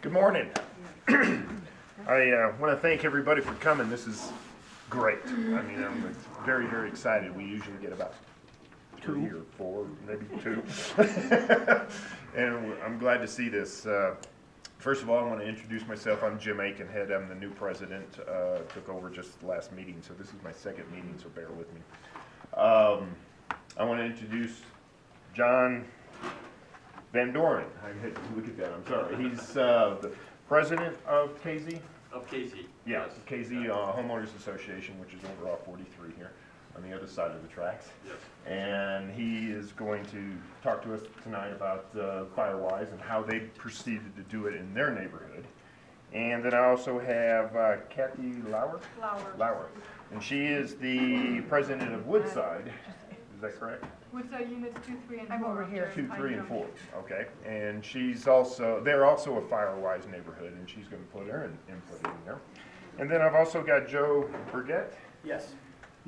Good morning. I want to thank everybody for coming. This is great. I mean, I'm very, very excited. We usually get about 3 or 4, maybe 2. And I'm glad to see this. First of all, I want to introduce myself. I'm Jim Aikenhead. I'm the new president. Took over just the last meeting, so this is my second meeting, so bear with me. I want to introduce John Van Doren. I had to look at that, I'm sorry. He's the president of KZ? Of KZ. Yeah, Yes. KZ Homeowners Association, which is over off 43 here on the other side of the tracks. Yes. And he is going to talk to us tonight about FireWise and how they proceeded to do it in their neighborhood. And then I also have Kathy Lauer. And she is the president of Woodside. Is that correct? Woodside units 2, 3, and 4. I'm over here. 2, 3, and 4. Okay. And they're also a FireWise neighborhood, and she's going to put her input in there. And then I've also got Joe Burgett. Yes.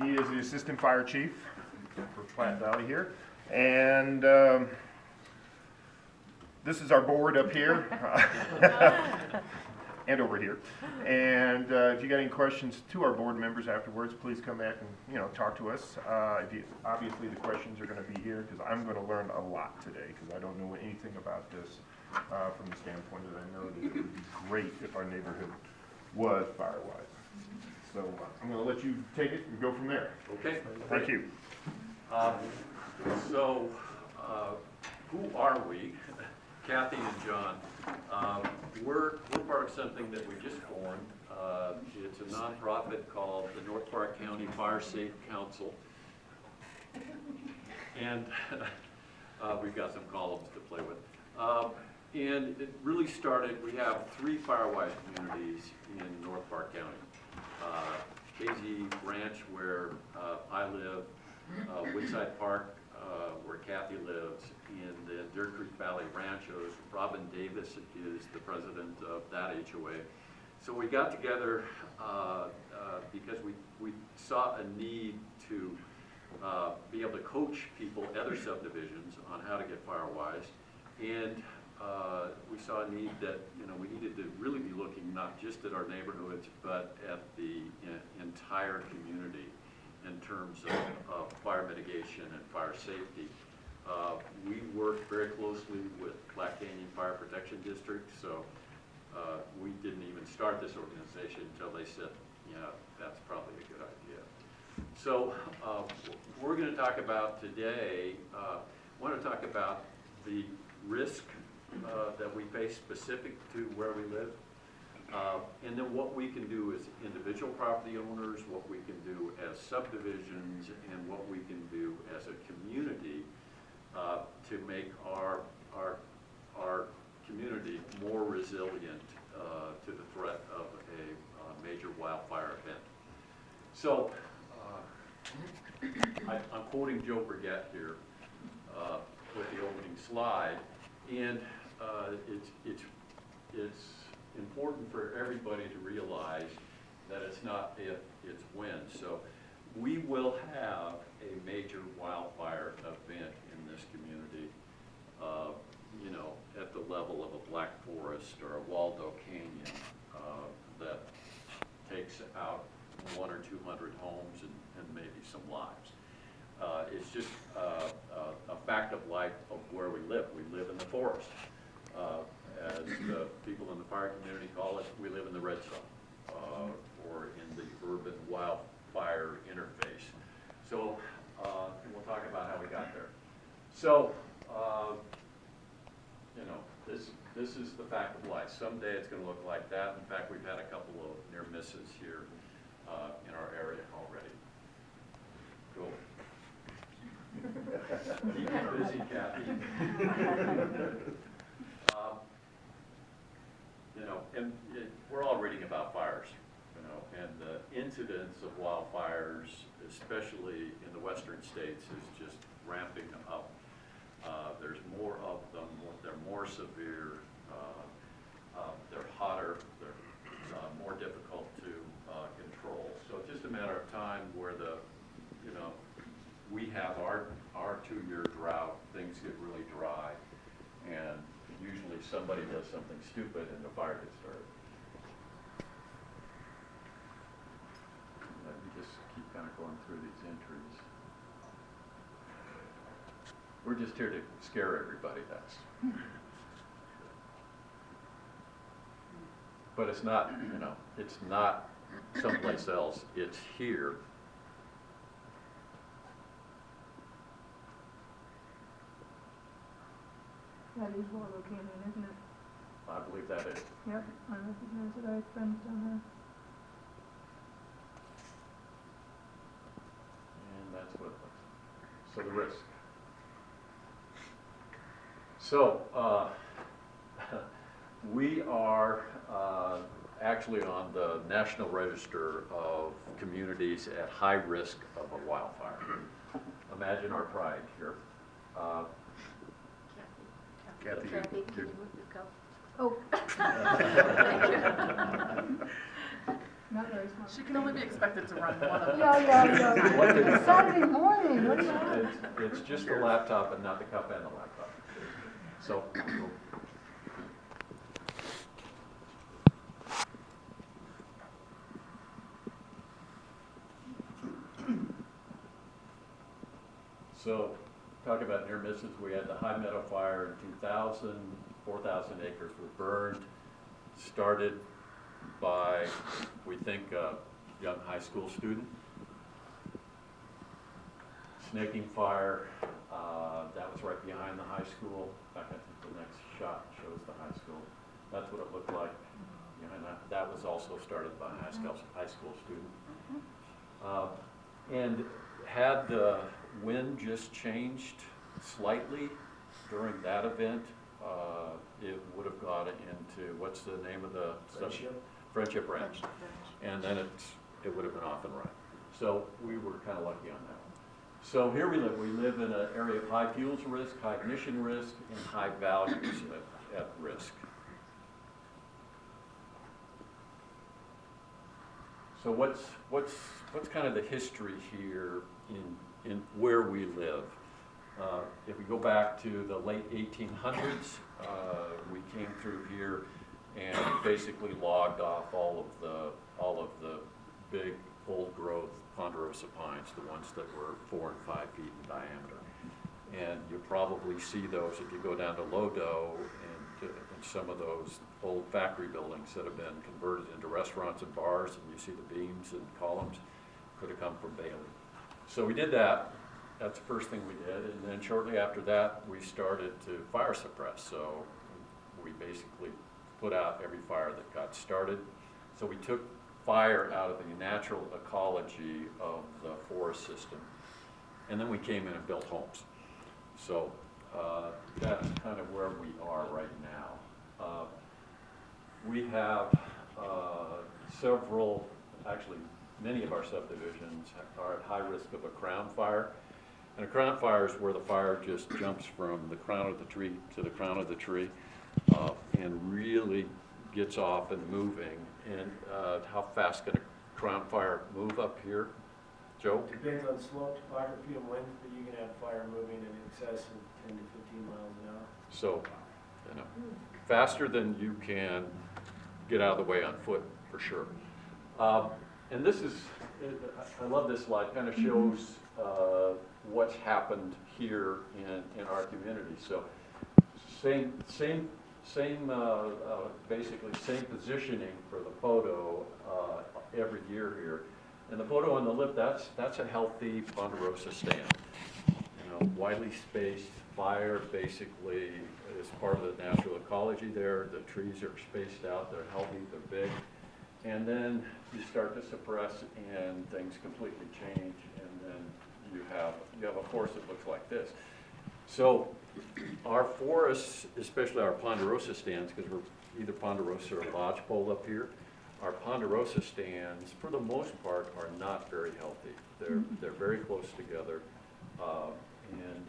He is the assistant fire chief for Platte Valley here. And this is our board up here. And over here. And if you got any questions to our board members afterwards, please come back and talk to us. Obviously the questions are going to be here because I'm going to learn a lot today because I don't know anything about this from the standpoint that I know that it would be great if our neighborhood was FireWise. So I'm going to let you take it and go from there. Okay. Thank you. Who are we? Kathy and John. We're part of something that we just formed. It's a nonprofit called the North Park County Fire Safe Council. And we've got some columns to play with. And it really started, we have 3 FireWise communities in North Park County. KZ Ranch, where I live, Woodside Park, where Kathy lives, in the Deer Creek Valley Ranchos. Robin Davis is the president of that HOA. So we got together because we saw a need to be able to coach people, other subdivisions, on how to get FireWise. And we saw a need that we needed to really be looking not just at our neighborhoods, but at the entire community in terms of fire mitigation and fire safety. We work very closely with Black Canyon Fire Protection District, so we didn't even start this organization until they said, yeah, that's probably a good idea. So we're going to talk about today, want to talk about the risk that we face specific to where we live, and then what we can do as individual property owners, what we can do as subdivisions, and what we can do as a community to make our community more resilient to the threat of a major wildfire event. So I'm quoting Joe Burgett here with the opening slide, and it's important for everybody to realize that it's not if, it's when. So we will have a major wildfire event in this community, at the level of a Black Forest or a Waldo Canyon that takes out 100 or 200 homes and maybe some lives. It's just a fact of life of where we live. We live in the forest. As the people in the fire community call it, we live in the red zone, or in the urban wildfire interface. So we'll talk about how we got there. So, this is the fact of life. Someday it's going to look like that. In fact, we've had a couple of near misses here in our area already. Cool. Keep you busy, Kathy. And we're all reading about fires, and the incidence of wildfires, especially in the western states, is just ramping up. There's more of them, they're more severe, they're hotter, they're more difficult to control. So it's just a matter of time where we have our 2-year drought, things get really dry, and usually somebody does something stupid and the fire gets started. Let me just keep kind of going through these entries. We're just here to scare everybody, that's. But it's not, you know, it's not someplace else, it's here. That is Wallow Canyon, isn't it? I believe that is. Yep, I recognize it, I have friends down there. And that's what it looks like. So the risk. So, we are actually on the National Register of Communities at high risk of a wildfire. Imagine our pride here. Kathy, Kathy, can you move this cup? Oh. Not very smart. She can only be expected to run one of them. Yeah. It's Saturday morning, what do you want? It's just the laptop and not the cup and the laptop. So, so talk about near misses. We had the High Meadow Fire in 2000, 4,000 acres were burned. Started by, we think, a young high school student. Snaking fire, that was right behind the high school. In fact, I think the next shot shows the high school. That's what it looked like behind that. That was also started by a high school student. And had the wind just changed slightly during that event, it would have got into, what's the name of the? Friendship Ranch. And then it would have been off and running. So we were kind of lucky on that one. So here we live. We live in an area of high fuels risk, high ignition risk, and high values at risk. So what's kind of the history here in where we live? If we go back to the late 1800s, we came through here and basically logged off all of the big old growth ponderosa pines, the ones that were 4 and 5 feet in diameter. And you probably see those if you go down to Lodo and some of those old factory buildings that have been converted into restaurants and bars, and you see the beams and columns could have come from Bailey. So we did that. That's the first thing we did. And then shortly after that, we started to fire suppress. So we basically put out every fire that got started. So we took fire out of the natural ecology of the forest system. And then we came in and built homes. So that's kind of where we are right now. We have several, actually many of our subdivisions are at high risk of a crown fire. And a crown fire is where the fire just jumps from the crown of the tree to the crown of the tree and really gets off and moving. And how fast can a crown fire move up here? Joe? Depends on slope, topography, and wind, but you can have fire moving in excess of 10 to 15 miles an hour. So, you know, faster than you can get out of the way on foot, for sure. And this is, I love this slide, kind of shows what's happened here in our community. So, basically same positioning for the photo every year here. And the photo on the left, that's a healthy ponderosa stand. You know, widely spaced fire basically is part of the natural ecology there. The trees are spaced out, they're healthy, they're big. And then you start to suppress and things completely change, and then you have a forest that looks like this. So our forests, especially our ponderosa stands, because we're either ponderosa or lodgepole up here, our ponderosa stands, for the most part, are not very healthy. They're very close together, and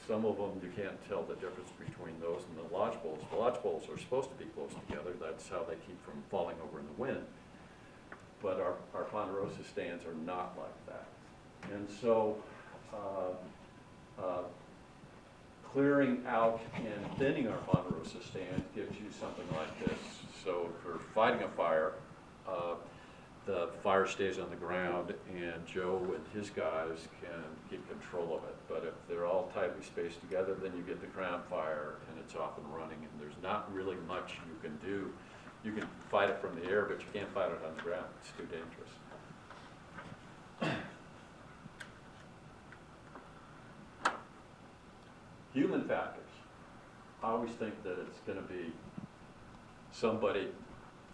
some of them you can't tell the difference between those and the lodgepoles. The lodgepoles are supposed to be close together. That's how they keep from falling over in the wind. But our ponderosa stands are not like that. And so clearing out and thinning our Ponderosa stand gives you something like this. So for fighting a fire, the fire stays on the ground and Joe and his guys can keep control of it. But if they're all tightly spaced together, then you get the ground fire and it's off and running, and there's not really much you can do. You can fight it from the air, but you can't fight it on the ground. It's too dangerous. Human factors. I always think that it's going to be somebody,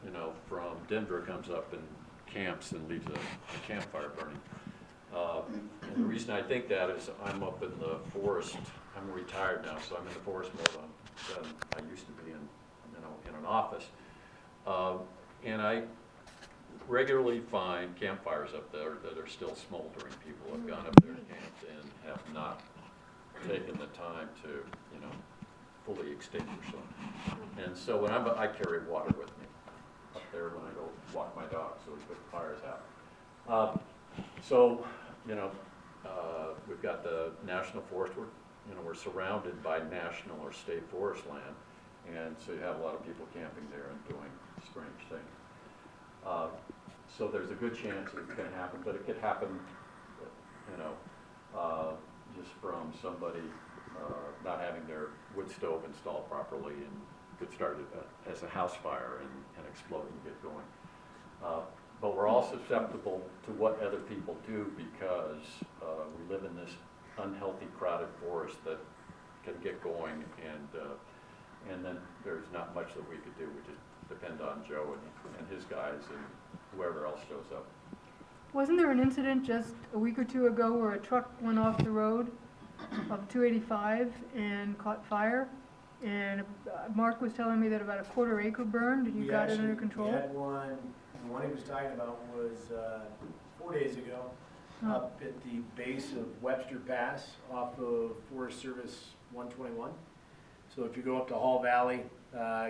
you know, from Denver comes up and camps and leaves a campfire burning. And the reason I think that is I'm up in the forest. I'm retired now, so I'm in the forest more than I used to be in, you know, in an office. And I regularly find campfires up there that are still smoldering. People have gone up there and camped and have not taken the time to, you know, fully extinguish them. And so when I carry water with me up there when I go walk my dog, so we put the fires out. So, you know, we've got the National Forest. We're surrounded by national or state forest land, and so you have a lot of people camping there and doing strange things. So there's a good chance it can happen, but it could happen, you know, just from somebody not having their wood stove installed properly and could start it as a house fire and explode and get going. But we're all susceptible to what other people do because we live in this unhealthy, crowded forest that can get going, and then there's not much that we could do. We just depend on Joe and his guys and whoever else shows up. Wasn't there an incident just a week or two ago where a truck went off the road of 285 and caught fire? And Mark was telling me that about a quarter acre burned, and you got it under control? We had one, the one he was talking about was 4 days ago, up at the base of Webster Pass off of Forest Service 121. So if you go up to Hall Valley,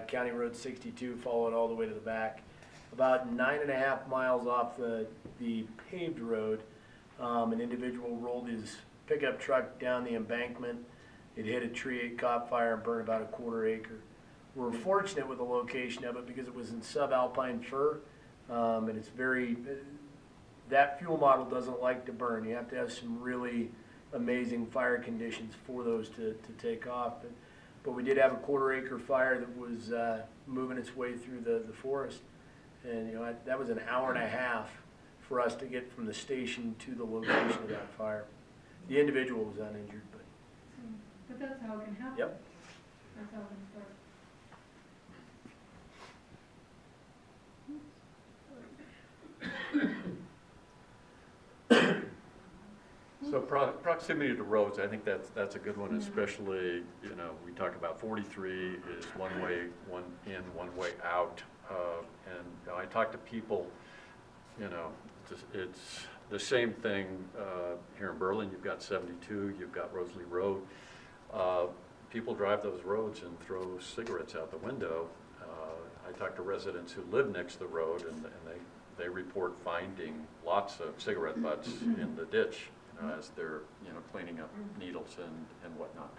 County Road 62, follow it all the way to the back, about 9.5 miles off the paved road, an individual rolled his pickup truck down the embankment. It hit a tree, it caught fire and burned about a quarter acre. We're fortunate with the location of it because it was in subalpine fir, and it's very, that fuel model doesn't like to burn. You have to have some really amazing fire conditions for those to take off. But we did have a quarter acre fire that was moving its way through the forest. And you know, that was an hour and a half for us to get from the station to the location of that fire. The individual was uninjured, but. But that's how it can happen. Yep. That's how it can start. So proximity to roads, I think that's a good one, especially, you know, we talk about 43 is one way, one in, one way out. And you know, I talk to people, you know, it's the same thing here in Berlin. You've got 72, you've got Rosalie Road. People drive those roads and throw cigarettes out the window. I talk to residents who live next to the road, and they report finding lots of cigarette butts in the ditch, you know, as they're, you know, cleaning up needles and whatnot.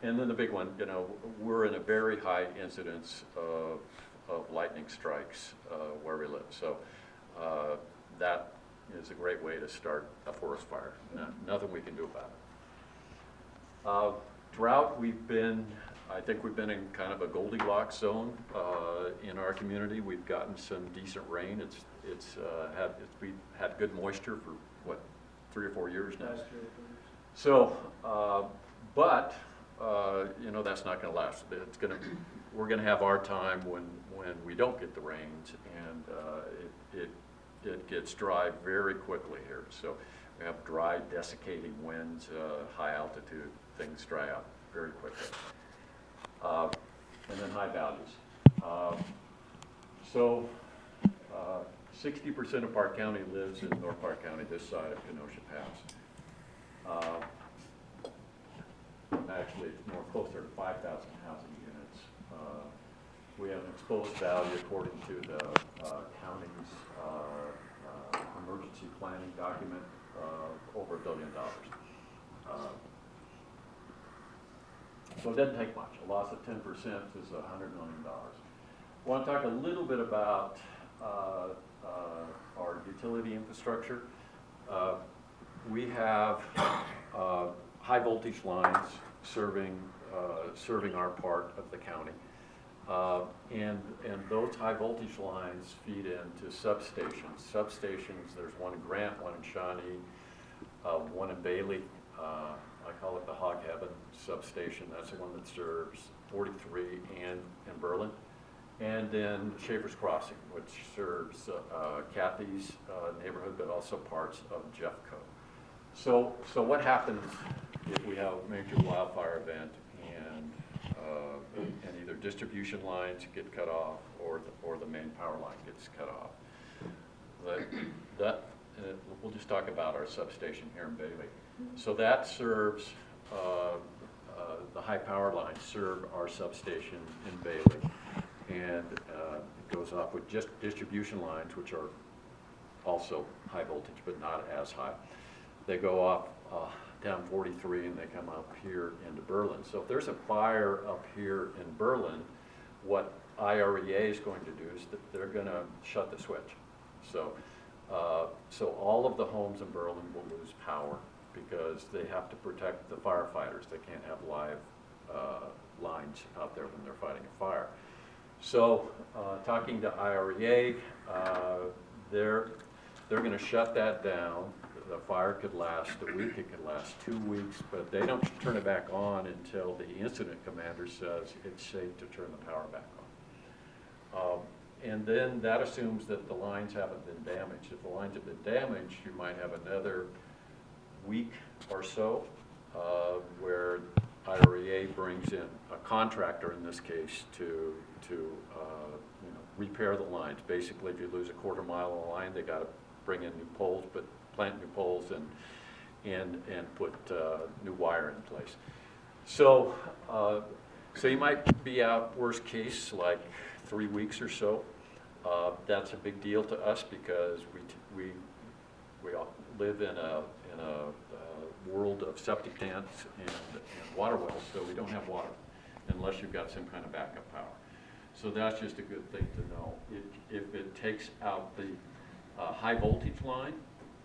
And then the big one, you know, we're in a very high incidence of lightning strikes where we live. So that is a great way to start a forest fire. Nothing we can do about it. Drought, I think we've been in kind of a Goldilocks zone in our community. We've gotten some decent rain. We've had good moisture for what, 3 or 4 years now. So, but you know, that's not going to last. We're going to have our time when we don't get the rains, and it gets dry very quickly here. So we have dry, desiccating winds, high altitude, things dry out very quickly. And then high values. So 60% of Park County lives in North Park County, this side of Kenosha Pass. Actually, more closer to 5,000 housing units. We have an exposed value according to the county's emergency planning document of over $1 billion. So it doesn't take much. A loss of 10% is $100 million. I want to talk a little bit about our utility infrastructure. We have high voltage lines serving our part of the county. And those high voltage lines feed into substations. Substations, there's one in Grant, one in Shawnee, one in Bailey. I call it the Hog Heaven substation. That's the one that serves 43 and in Berlin. And then Schaefer's Crossing, which serves Kathy's neighborhood, but also parts of Jeffco. So what happens if we have a major wildfire event and either distribution lines get cut off or the main power line gets cut off? We'll just talk about our substation here in Bailey. So that serves, the high power lines serve our substation in Bailey. And it goes off with just distribution lines, which are also high voltage, but not as high. They go off down 43 and they come up here into Berlin. So if there's a fire up here in Berlin, what IREA is going to do is that they're going to shut the switch. So all of the homes in Berlin will lose power because they have to protect the firefighters. They can't have live lines out there when they're fighting a fire. So talking to IREA, they're going to shut that down. The fire could last a week, it could last 2 weeks, but they don't turn it back on until the incident commander says it's safe to turn the power back on. And then that assumes that the lines haven't been damaged. If the lines have been damaged, you might have another week or so where IREA brings in a contractor, in this case, to repair the lines. Basically, if you lose a quarter mile of the line, they got to bring in new poles, but plant new poles and put new wire in place. So you might be out, worst case, like 3 weeks or so. That's a big deal to us because we all live in a world of septic tanks and water wells, so we don't have water unless you've got some kind of backup power. So that's just a good thing to know. If it takes out the high voltage line,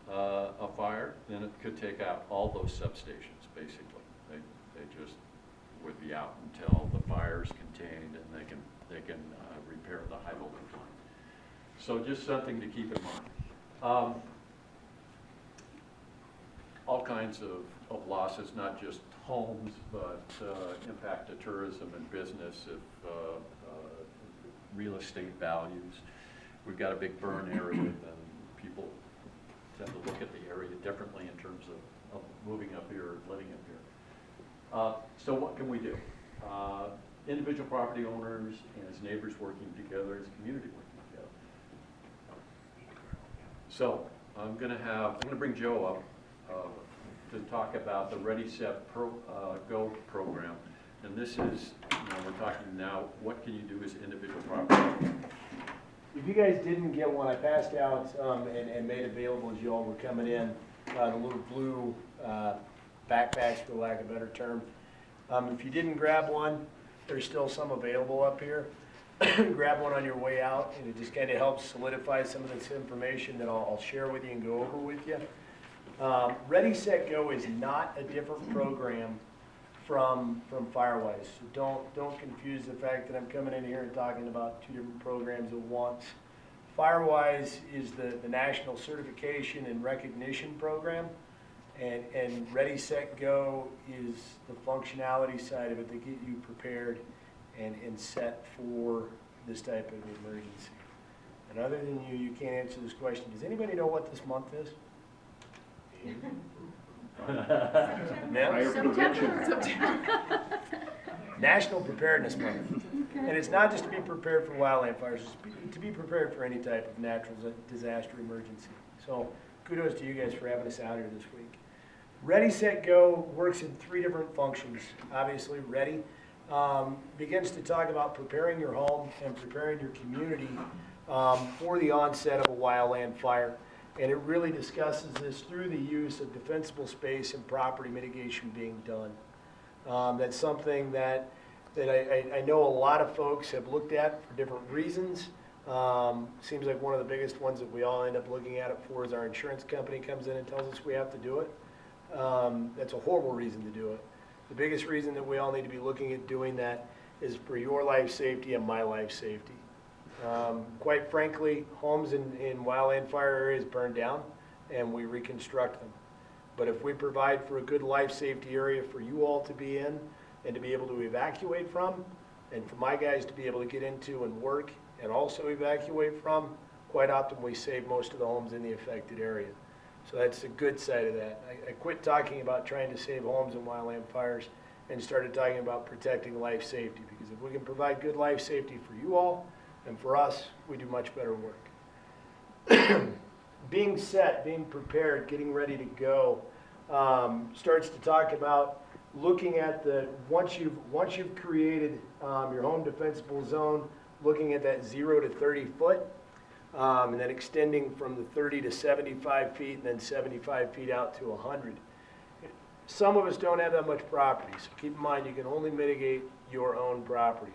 a fire, then it could take out all those substations, basically. They just would be out until the fire is contained and they can repair the high voltage line. So just something to keep in mind. All kinds of losses, not just homes, but impact to tourism and business, if real estate values. We've got a big burn area, and people tend to look at the area differently in terms of moving up here or living up here. So what can we do? Individual property owners and as neighbors working together, as community working together. So I'm going to bring Joe up to talk about the Ready, Set, Go program. And this is, we're talking now, what can you do as individual property owners? If you guys didn't get one, I passed out and made available as you all were coming in, the little blue backpacks, for lack of a better term. If you didn't grab one, there's still some available up here. Grab one on your way out, and it just kind of helps solidify some of this information that I'll share with you and go over with you. Ready, Set, Go is not a different program from FireWise. So don't confuse the fact that I'm coming in here and talking about two different programs at once. FireWise is the national certification and recognition program, and Ready, Set, Go is the functionality side of it to get you prepared and set for this type of emergency. And other than you can't answer this question. Does anybody know what this month is? September. National Preparedness Month. And it's not just to be prepared for wildland fires, it's to be prepared for any type of natural disaster emergency. So kudos to you guys for having us out here this week. Ready, Set, Go works in three different functions. Obviously, Ready begins to talk about preparing your home and preparing your community for the onset of a wildland fire. And it really discusses this through the use of defensible space and property mitigation being done. That's something that I know a lot of folks have looked at for different reasons. Seems like one of the biggest ones that we all end up looking at it for is our insurance company comes in and tells us we have to do it. That's a horrible reason to do it. The biggest reason that we all need to be looking at doing that is for your life safety and my life safety. Quite frankly, homes in wildland fire areas burn down and we reconstruct them. But if we provide for a good life safety area for you all to be in and to be able to evacuate from, and for my guys to be able to get into and work and also evacuate from, quite often we save most of the homes in the affected area. So that's the good side of that. I quit talking about trying to save homes in wildland fires and started talking about protecting life safety, because if we can provide good life safety for you all and for us, we do much better work. Being set, being prepared, getting ready to go, starts to talk about looking at the, once you've created your home defensible zone, looking at that 0 to 30 foot, and then extending from the 30 to 75 feet and then 75 feet out to 100. Some of us don't have that much property, so keep in mind you can only mitigate your own property.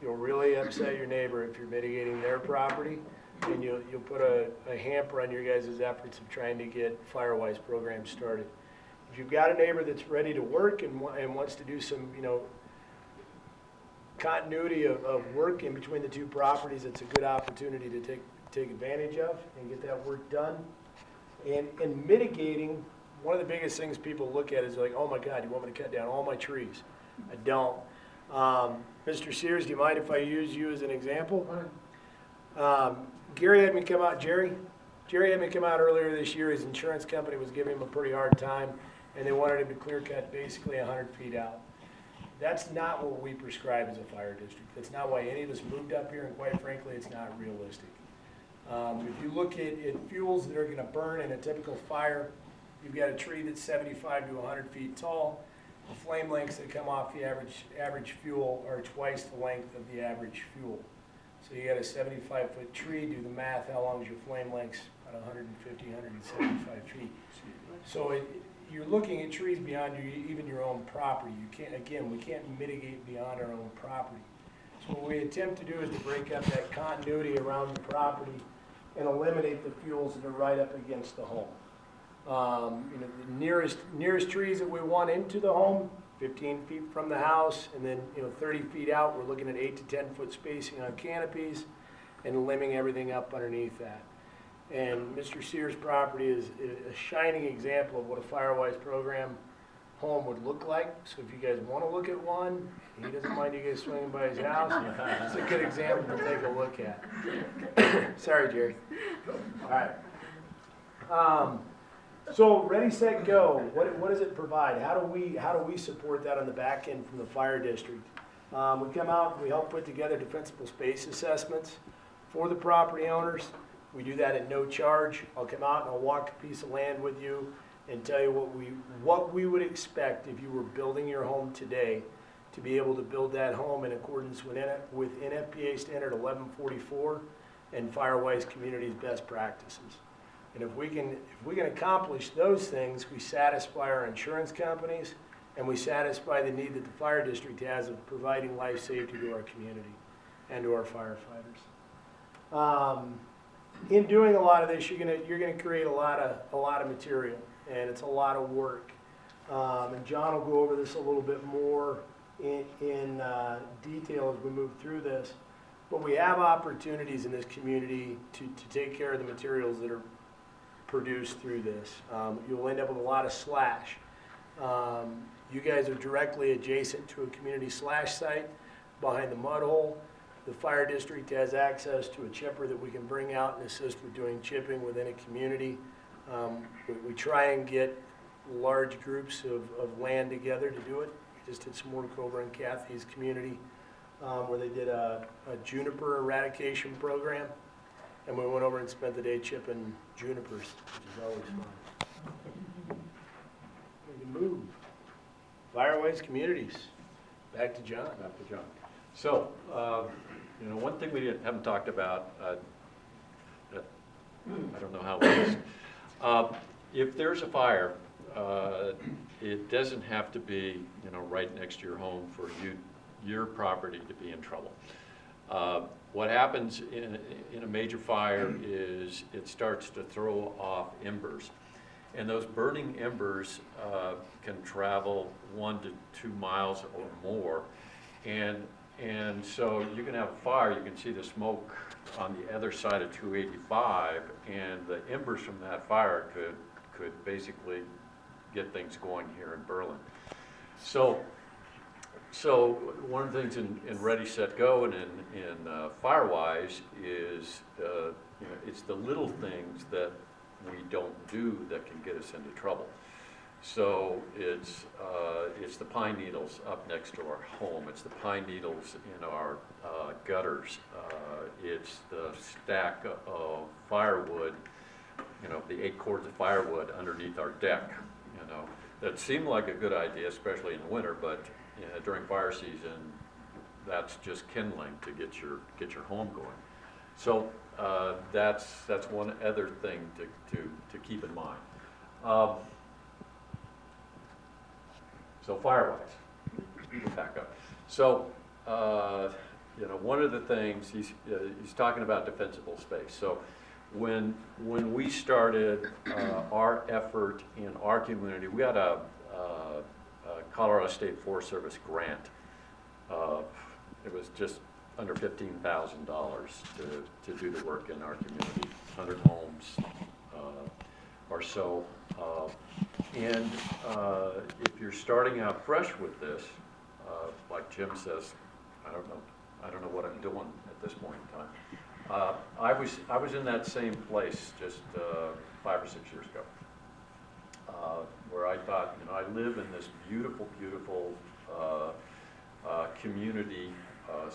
You'll really upset your neighbor if you're mitigating their property, and you'll put a hamper on your guys' efforts of trying to get FireWise programs started. If you've got a neighbor that's ready to work and wants to do some, continuity of work in between the two properties, it's a good opportunity to take advantage of and get that work done. And mitigating, one of the biggest things people look at is like, oh my God, you want me to cut down all my trees? I don't. Mr. Sears, do you mind if I use you as an example? Gary had me come out, Jerry had me come out earlier this year. His insurance company was giving him a pretty hard time, and they wanted him to clear cut basically 100 feet out. That's not what we prescribe as a fire district. That's not why any of us moved up here, and quite frankly, it's not realistic. If you look at fuels that are going to burn in a typical fire, you've got a tree that's 75 to 100 feet tall. The flame lengths that come off the average fuel are twice the length of the average fuel. So you got a 75-foot tree, do the math, how long is your flame lengths? About 150, 175 feet. So you're looking at trees beyond even your own property. We can't mitigate beyond our own property. So what we attempt to do is to break up that continuity around the property and eliminate the fuels that are right up against the home. The nearest trees that we want into the home, 15 feet from the house, and then 30 feet out, we're looking at 8 to 10 foot spacing on canopies and limbing everything up underneath that. And Mr. Sears' property is a shining example of what a FireWise program home would look like. So if you guys want to look at one, he doesn't mind you guys swinging by his house. It's a good example to take a look at. Sorry, Jerry. All right. So ready, set, go. What does it provide? How do we support that on the back end from the fire district? We come out, we help put together defensible space assessments for the property owners. We do that at no charge. I'll come out and I'll walk a piece of land with you and tell you what we would expect if you were building your home today to be able to build that home in accordance with NFPA Standard 1144 and FireWise Community's best practices. And if we can accomplish those things, we satisfy our insurance companies and we satisfy the need that the fire district has of providing life safety to our community and to our firefighters. In doing a lot of this, you're gonna create a lot of material, and it's a lot of work. And John will go over this a little bit more in detail as we move through this. But we have opportunities in this community to take care of the materials that are produced through this. You'll end up with a lot of slash. You guys are directly adjacent to a community slash site behind the mud hole. The fire district has access to a chipper that we can bring out and assist with doing chipping within a community. We try and get large groups of land together to do it. We just did some work over in Kathy's community where they did a juniper eradication program. And we went over and spent the day chipping junipers, which is always fun. We can move. FireWise Communities. Back to John. Back to John. So, one thing we haven't talked about, I don't know how it is. If there's a fire it doesn't have to be, right next to your home for your property to be in trouble. What happens in a major fire is it starts to throw off embers. And those burning embers can travel 1 to 2 miles or more. And so you can have a fire, you can see the smoke on the other side of 285, and the embers from that fire could basically get things going here in Berlin. So one of the things in Ready, Set, Go and in FireWise is, it's the little things that we don't do that can get us into trouble. So it's the pine needles up next to our home. It's the pine needles in our gutters. It's the stack of firewood, the 8 cords of firewood underneath our deck. That seemed like a good idea, especially in the winter, but during fire season, that's just kindling to get your home going. So that's one other thing to keep in mind. So FireWise, back up. So one of the things he's talking about defensible space. So when we started our effort in our community, we got a Colorado State Forest Service grant. It was just under $15,000 to do the work in our community, 100 homes or so. And if you're starting out fresh with this, like Jim says, I don't know what I'm doing at this point in time. I was in that same place just 5 or 6 years ago, where I thought, I live in this beautiful, beautiful community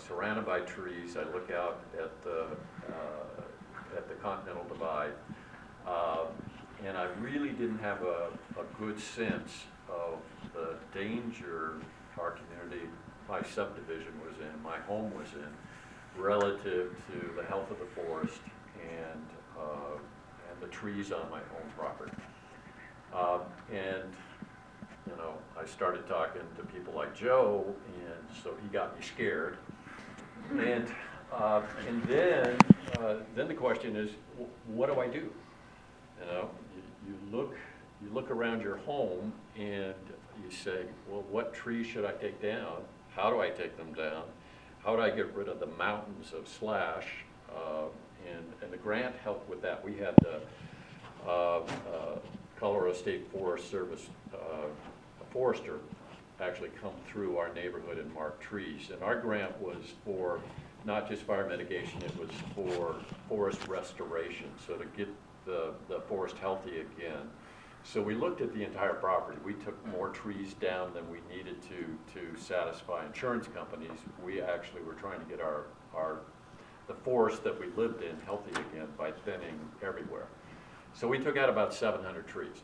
surrounded by trees. I look out at the Continental Divide. And I really didn't have a good sense of the danger our community, my subdivision was in, my home was in, relative to the health of the forest and the trees on my own property. I started talking to people like Joe, and so he got me scared. And then the question is, what do I do? You look around your home and you say, well, what trees should I take down? How do I take them down? How do I get rid of the mountains of slash? And the grant helped with that. We had Colorado State Forest Service a forester actually come through our neighborhood and mark trees. And our grant was for not just fire mitigation, it was for forest restoration, so to get the forest healthy again. So we looked at the entire property. We took more trees down than we needed to satisfy insurance companies. We actually were trying to get the forest that we lived in healthy again by thinning everywhere. So we took out about 700 trees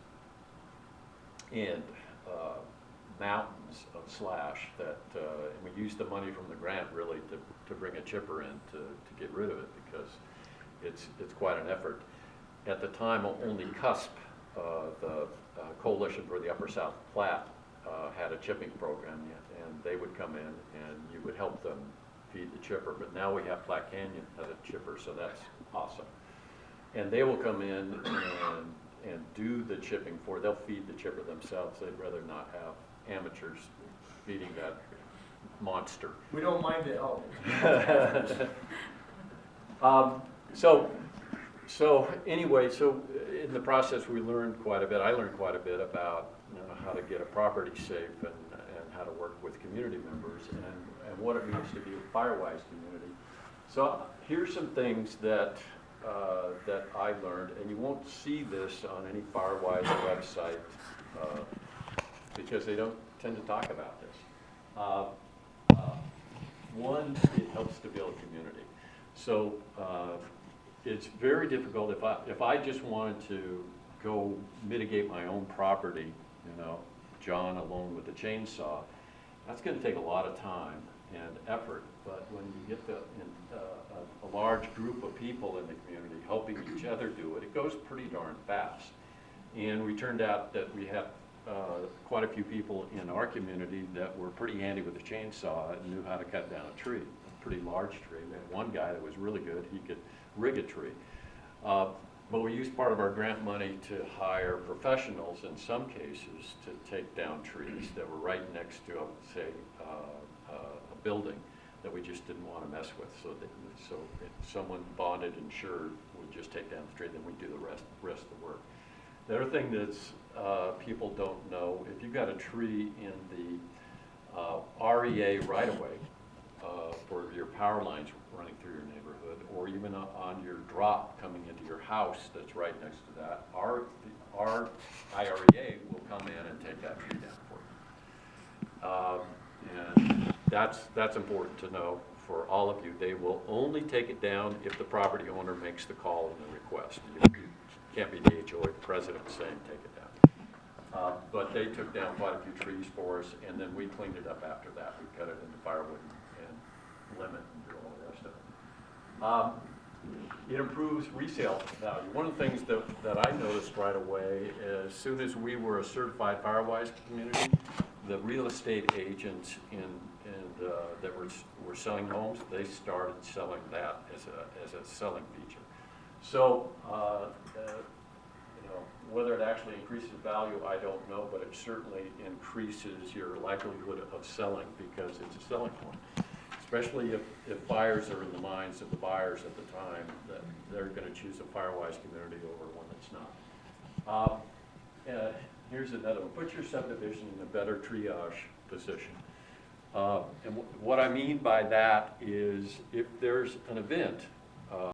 and mountains of slash that, and we used the money from the grant really to bring a chipper in to get rid of it, because it's quite an effort. At the time, only CUSP, the Coalition for the Upper South Platte, had a chipping program, and they would come in and you would help them feed the chipper. But now we have Platte Canyon as a chipper, so that's awesome. And they will come in and do the chipping they'll feed the chipper themselves. They'd rather not have amateurs feeding that monster. We don't mind the help. So anyway, in the process we learned quite a bit. I learned quite a bit about how to get a property safe and how to work with community members and what it means to be a FireWise community. So here's some things that I learned, and you won't see this on any FireWise website because they don't tend to talk about this. One, it helps to build community. So it's very difficult if I just wanted to go mitigate my own property, John alone with the chainsaw, that's going to take a lot of time and effort. But when you get a large group of people in the community helping each other do it, it goes pretty darn fast. And we turned out that we have quite a few people in our community that were pretty handy with a chainsaw and knew how to cut down a tree, a pretty large tree. We had one guy that was really good, he could rig a tree. But we used part of our grant money to hire professionals in some cases to take down trees that were right next to, say, a building that we just didn't want to mess with. So if someone bonded, insured, would just take down the tree, then we'd do the rest of the work. The other thing that's people don't know, if you've got a tree in the REA right-of-way for your power lines running through your neighborhood, or even on your drop coming into your house that's right next to that, our IREA will come in and take that tree down for you. And that's important to know for all of you. They will only take it down if the property owner makes the call and the request. You can't be the HOA president saying take it down. But they took down quite a few trees for us, and then we cleaned it up after that. We cut it into firewood and lemon and do all the rest of it. It improves resale value. One of the things that I noticed right away, as soon as we were a certified FireWise community, the real estate agents that were selling homes, they started selling that as a selling feature. So, you know, whether it actually increases value, I don't know, but it certainly increases your likelihood of selling because it's a selling point. Especially if buyers are in the minds of the buyers at the time, that they're going to choose a FireWise community over one that's not. Here's another one. Put your subdivision in a better triage position. And what I mean by that is if there's an event